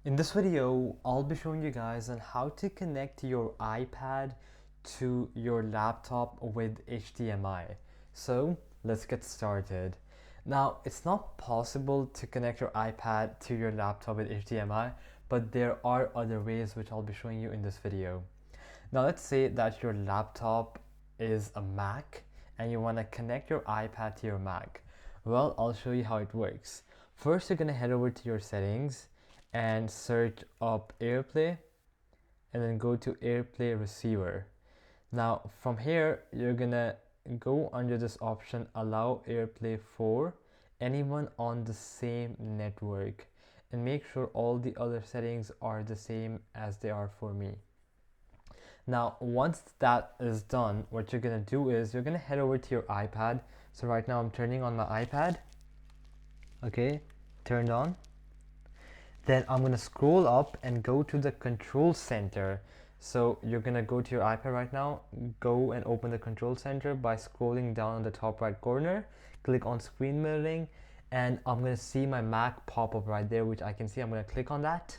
In this video, I'll be showing you guys on how to connect your iPad to your laptop with HDMI. So let's get started. Now, it's not possible to connect your iPad to your laptop with HDMI, but there are other ways which I'll be showing you in this video. Now, let's say that your laptop is a Mac and you want to connect your iPad to your Mac. Well, I'll show you how it works. First, you're going to head over to your settings and search up AirPlay and then go to AirPlay receiver. Now from here you're gonna go under this option, allow AirPlay for anyone on the same network, and make sure all the other settings are the same as they are for me. Now once that is done, what you're gonna do is you're gonna head over to your iPad. So right now I'm turning on my iPad. Okay, turned on. Then I'm gonna scroll up and go to the control center. So you're gonna go to your iPad right now, go and open the control center by scrolling down on the top right corner, click on screen mirroring, and I'm gonna see my Mac pop up right there, which I can see. I'm gonna click on that,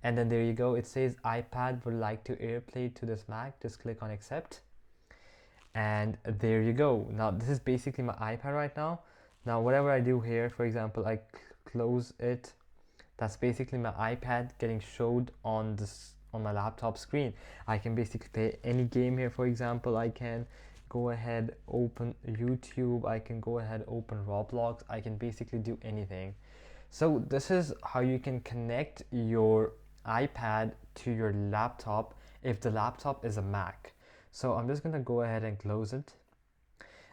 and then there you go. It says iPad would like to AirPlay to this Mac. Just click on accept, and there you go. Now this is basically my iPad right now. Now whatever I do here, for example, I close it, that's basically my iPad getting showed on my laptop screen. I can basically play any game here. For example, I can go ahead open YouTube, I can go ahead open Roblox, I can basically do anything. So this is how you can connect your iPad to your laptop if the laptop is a Mac. So I'm just gonna go ahead and close it.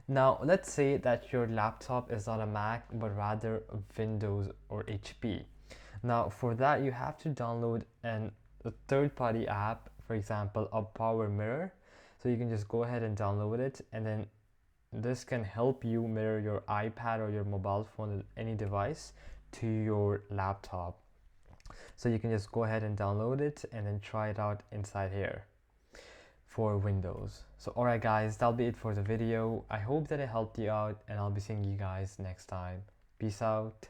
Now let's say that your laptop is not a Mac but rather Windows or HP. Now for that you have to download a third-party app, for example a Power Mirror. So you can just go ahead and download it, and then this can help you mirror your iPad or your mobile phone or any device to your laptop. So you can just go ahead and download it and then try it out inside here for Windows. So alright guys, that'll be it for the video. I hope that it helped you out, and I'll be seeing you guys next time. Peace out.